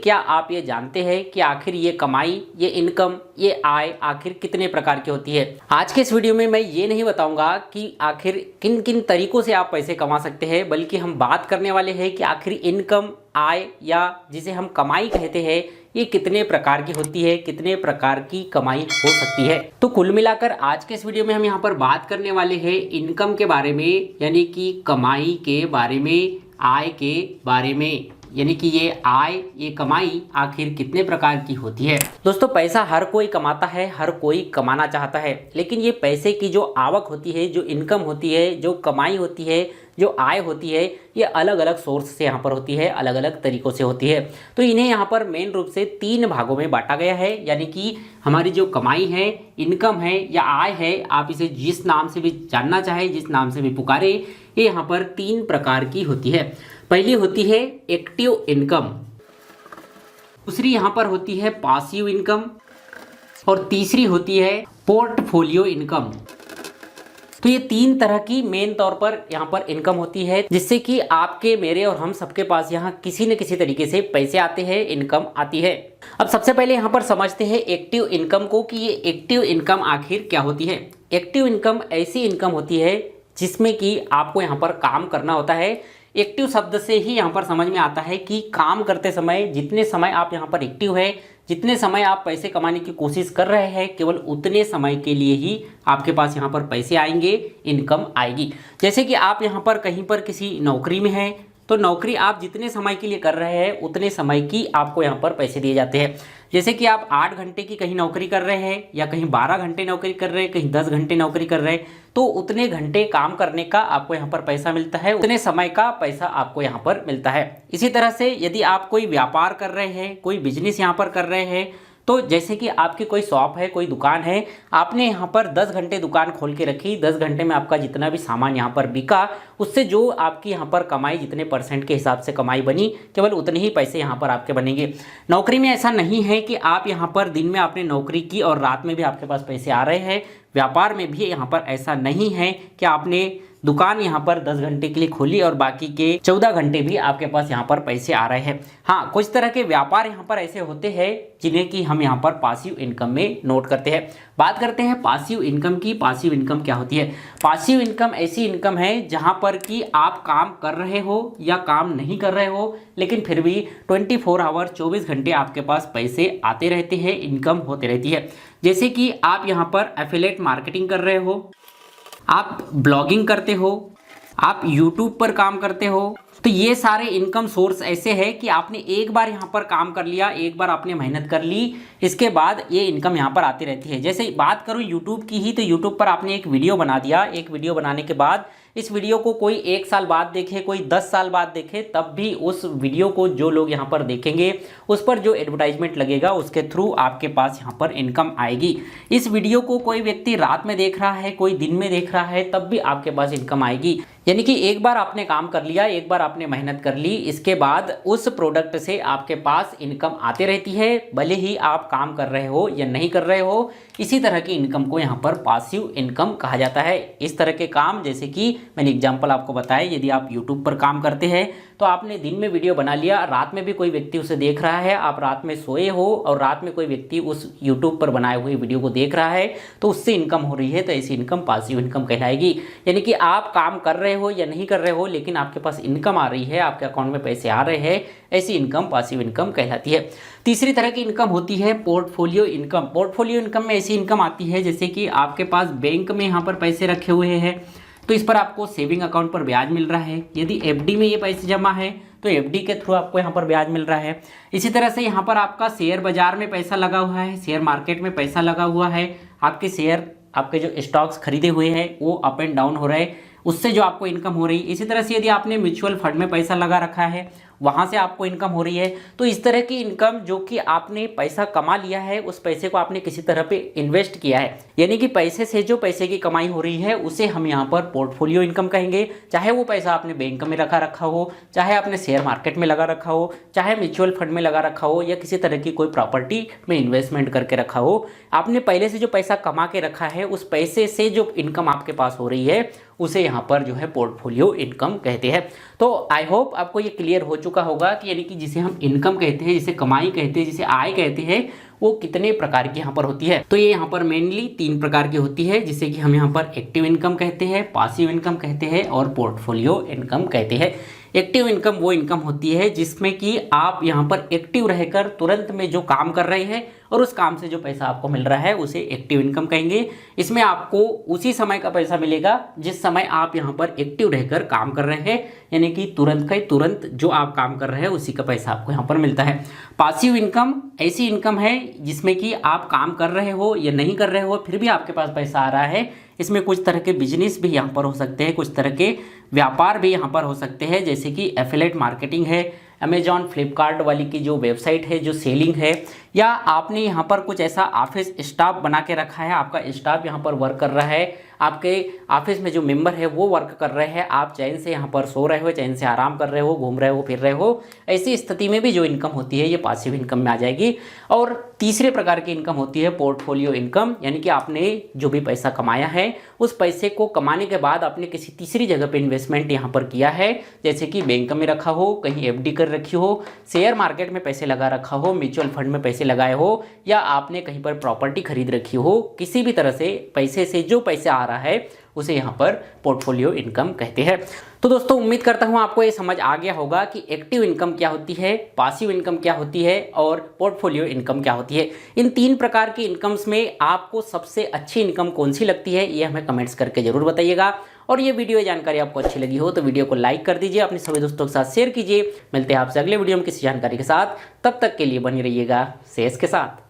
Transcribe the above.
क्या आप ये जानते हैं कि आखिर ये कमाई, ये इनकम, ये आय आखिर कितने प्रकार की होती है? आज के इस वीडियो में मैं ये नहीं बताऊंगा कि आखिर किन किन तरीकों से आप पैसे कमा सकते हैं, बल्कि हम बात करने वाले हैं कि आखिर इनकम, आय या जिसे हम कमाई कहते हैं, ये कितने प्रकार की होती है, कितने प्रकार की कमाई हो सकती है। तो कुल मिलाकर आज के इस वीडियो में हम यहाँ पर बात करने वाले हैं इनकम के बारे में, यानी कि कमाई के बारे में, आय के बारे में, यानी कि ये आय, ये कमाई आखिर कितने प्रकार की होती है। दोस्तों, पैसा हर कोई कमाता है, हर कोई कमाना चाहता है, लेकिन ये पैसे की जो आवक होती है, जो इनकम होती है, जो कमाई होती है, जो आय होती है, ये अलग अलग सोर्स से यहाँ पर होती है, अलग अलग तरीकों से होती है। तो इन्हें यहाँ पर मेन रूप से 3 भागों में बांटा गया है, यानी कि हमारी जो कमाई है, इनकम है या आय है, आप इसे जिस नाम से भी जानना चाहे, जिस नाम से भी पुकारे, ये यहाँ पर 3 प्रकार की होती है। पहली होती है एक्टिव इनकम, दूसरी यहाँ पर होती है पासिव इनकम और तीसरी होती है पोर्टफोलियो इनकम। तो ये 3 तरह की मेन तौर पर यहाँ पर इनकम होती है, जिससे कि आपके, मेरे और हम सबके पास यहाँ किसी न किसी तरीके से पैसे आते हैं, इनकम आती है। अब सबसे पहले यहाँ पर समझते हैं एक्टिव इनकम को कि ये एक्टिव इनकम आखिर क्या होती है। एक्टिव इनकम ऐसी इनकम होती है जिसमें कि आपको यहाँ पर काम करना होता है। एक्टिव शब्द से ही यहाँ पर समझ में आता है कि काम करते समय, जितने समय आप यहाँ पर एक्टिव है, जितने समय आप पैसे कमाने की कोशिश कर रहे हैं, केवल उतने समय के लिए ही आपके पास यहाँ पर पैसे आएंगे, इनकम आएगी। जैसे कि आप यहाँ पर कहीं पर किसी नौकरी में हैं, तो नौकरी आप जितने समय के लिए कर रहे हैं, उतने समय की आपको यहाँ पर पैसे दिए जाते हैं। जैसे कि आप 8 घंटे की कहीं नौकरी कर रहे हैं, या कहीं 12 घंटे नौकरी कर रहे हैं, कहीं 10 घंटे नौकरी कर रहे हैं, तो उतने घंटे काम करने का आपको यहाँ पर पैसा मिलता है, उतने समय का पैसा आपको यहाँ पर मिलता है। इसी तरह से यदि आप कोई व्यापार कर रहे हैं, कोई बिजनेस यहाँ पर कर रहे हैं, तो जैसे कि आपकी कोई शॉप है, कोई दुकान है, आपने यहाँ पर 10 घंटे दुकान खोल के रखी, 10 घंटे में आपका जितना भी सामान यहाँ पर बिका, उससे जो आपकी यहाँ पर कमाई, जितने % के हिसाब से कमाई बनी, केवल उतने ही पैसे यहाँ पर आपके बनेंगे। नौकरी में ऐसा नहीं है कि आप यहाँ पर दिन में आपने नौकरी की और रात में भी आपके पास पैसे आ रहे हैं। व्यापार में भी यहाँ पर ऐसा नहीं है कि आपने दुकान यहाँ पर 10 घंटे के लिए खोली और बाकी के 14 घंटे भी आपके पास यहाँ पर पैसे आ रहे हैं। हाँ, कुछ तरह के व्यापार यहाँ पर ऐसे होते हैं जिन्हें कि हम यहाँ पर पासिव इनकम में नोट करते हैं। बात करते हैं पासिव इनकम की। पासिव इनकम क्या होती है? पासिव इनकम ऐसी इनकम है जहाँ पर कि आप काम कर रहे हो या काम नहीं कर रहे हो, लेकिन फिर भी 24 आवर 24 घंटे आपके पास पैसे आते रहते हैं, इनकम होते रहती है। जैसे कि आप यहाँ पर एफिलिएट मार्केटिंग कर रहे हो, आप ब्लॉगिंग करते हो, आप यूट्यूब पर काम करते हो, तो ये सारे इनकम सोर्स ऐसे हैं कि आपने एक बार यहाँ पर काम कर लिया, एक बार आपने मेहनत कर ली, इसके बाद ये इनकम यहाँ पर आती रहती है। जैसे बात करूँ यूट्यूब की ही, तो यूट्यूब पर आपने एक वीडियो बना दिया, एक वीडियो बनाने के बाद इस वीडियो को कोई 1 साल बाद देखे, कोई 10 साल बाद देखे, तब भी उस वीडियो को जो लोग यहाँ पर देखेंगे, उस पर जो एडवर्टाइजमेंट लगेगा, उसके थ्रू आपके पास यहाँ पर इनकम आएगी। इस वीडियो को कोई व्यक्ति रात में देख रहा है, कोई दिन में देख रहा है, तब भी आपके पास इनकम आएगी। यानी कि एक बार आपने काम कर लिया, एक बार आपने मेहनत कर ली, इसके बाद उस प्रोडक्ट से आपके पास इनकम आती रहती है, भले ही आप काम कर रहे हो या नहीं कर रहे हो। इसी तरह की इनकम को यहाँ पर पासिव इनकम कहा जाता है। इस तरह के काम, जैसे कि मैंने एग्जांपल आपको बताया, यदि आप यूट्यूब पर काम करते हैं तो आपने दिन में वीडियो बना लिया, रात में भी कोई व्यक्ति उसे देख रहा है, आप रात में सोए हो और रात में कोई व्यक्ति उस यूट्यूब पर बनाए हुए वीडियो को देख रहा है, तो उससे इनकम हो रही है, तो ऐसी इनकम पासिव इनकम कहलाएगी। यानी कि आप काम कर रहे हो या नहीं कर रहे हो, लेकिन आपके पास इनकम आ रही है, आपके अकाउंट में पैसे आ रहे हैं, ऐसी इनकम पासिव इनकम कहलाती है। तीसरी तरह की इनकम होती है पोर्टफोलियो इनकम। पोर्टफोलियो इनकम में ऐसी इनकम आती है जैसे कि आपके पास बैंक में यहाँ पर पैसे रखे हुए हैं, तो इस पर आपको सेविंग अकाउंट पर ब्याज मिल रहा है। यदि एफडी में ये पैसे जमा है तो एफडी के थ्रू आपको यहाँ पर ब्याज मिल रहा है। इसी तरह से यहाँ पर आपका शेयर बाजार में पैसा लगा हुआ है, शेयर मार्केट में पैसा लगा हुआ है, आपके शेयर, आपके जो स्टॉक्स खरीदे हुए हैं वो अप एंड डाउन हो रहे हैं, उससे जो आपको इनकम हो रही है। इसी तरह से यदि आपने म्यूचुअल फंड में पैसा लगा रखा है, वहाँ से आपको इनकम हो रही है। तो इस तरह की इनकम जो कि आपने पैसा कमा लिया है, उस पैसे को आपने किसी तरह पे इन्वेस्ट किया है, यानी कि पैसे से जो पैसे की कमाई हो रही है, उसे हम यहाँ पर पोर्टफोलियो इनकम कहेंगे। चाहे वो पैसा आपने बैंक में रखा हो, चाहे आपने शेयर मार्केट में लगा रखा हो, चाहे म्यूचुअल फंड में लगा रखा हो, या किसी तरह की कोई प्रॉपर्टी में इन्वेस्टमेंट करके रखा हो, आपने पहले से जो पैसा कमा के रखा है, उस पैसे से जो इनकम आपके पास हो रही है, उसे यहाँ पर जो है पोर्टफोलियो इनकम कहते हैं। तो आई होप आपको ये क्लियर हो चुका होगा कि यानी कि जिसे हम इनकम कहते हैं, जिसे कमाई कहते हैं, जिसे आय कहते हैं, वो कितने प्रकार की यहाँ पर होती है। तो ये यहाँ पर मेनली 3 प्रकार की होती है, जिसे कि हम यहाँ पर एक्टिव इनकम कहते हैं, पासिव इनकम कहते हैं और पोर्टफोलियो इनकम कहते हैं। एक्टिव इनकम वो इनकम होती है जिसमें कि आप यहाँ पर एक्टिव रहकर तुरंत में जो काम कर रहे हैं और उस काम से जो पैसा आपको मिल रहा है उसे एक्टिव इनकम कहेंगे। इसमें आपको उसी समय का पैसा मिलेगा जिस समय आप यहाँ पर एक्टिव रहकर काम कर रहे हैं, यानी कि तुरंत का तुरंत जो आप काम कर रहे हैं उसी का पैसा आपको यहाँ पर मिलता है। पासिव इनकम ऐसी इनकम है जिसमें कि आप काम कर रहे हो या नहीं कर रहे हो फिर भी आपके पास पैसा आ रहा है। इसमें कुछ तरह के बिजनेस भी यहाँ पर हो सकते हैं, कुछ तरह के व्यापार भी यहाँ पर हो सकते हैं, जैसे कि एफिलिएट मार्केटिंग है, अमेजॉन फ्लिपकार्ट वाली की जो वेबसाइट है जो सेलिंग है, या आपने यहाँ पर कुछ ऐसा ऑफिस स्टाफ बना के रखा है, आपका स्टाफ यहाँ पर वर्क कर रहा है, आपके ऑफिस में जो मेंबर है वो वर्क कर रहे हैं, आप चैन से यहाँ पर सो रहे हो, चैन से आराम कर रहे हो, घूम रहे हो, फिर रहे हो, ऐसी स्थिति में भी जो इनकम होती है ये पासिव इनकम में आ जाएगी। और तीसरे प्रकार की इनकम होती है पोर्टफोलियो इनकम, यानी कि आपने जो भी पैसा कमाया है उस पैसे को कमाने के बाद आपने किसी तीसरी जगह पे इन्वेस्टमेंट यहाँ पर किया है, जैसे कि बैंक में रखा हो, कहीं एफडी कर रखी हो, शेयर मार्केट में पैसे लगा रखा हो, म्यूचुअल फंड में पैसे लगाए हो, या आपने कहीं पर प्रॉपर्टी खरीद रखी हो, किसी भी तरह से पैसे से जो पैसे आ रहा है उसे यहाँ पर पोर्टफोलियो इनकम कहते हैं। तो दोस्तों उम्मीद करता हूँ आपको ये समझ आ गया होगा कि एक्टिव इनकम क्या होती है, पासिव इनकम क्या होती है और पोर्टफोलियो इनकम क्या होती है। इन 3 प्रकार की इनकम्स में आपको सबसे अच्छी इनकम कौन सी लगती है ये हमें कमेंट्स करके जरूर बताइएगा। और ये वीडियो जानकारी आपको अच्छी लगी हो तो वीडियो को लाइक कर दीजिए, अपने सभी दोस्तों के साथ शेयर कीजिए। मिलते हैं आपसे अगले वीडियो में किसी जानकारी के साथ, तब तक के लिए बनी रहिएगा शेष के साथ।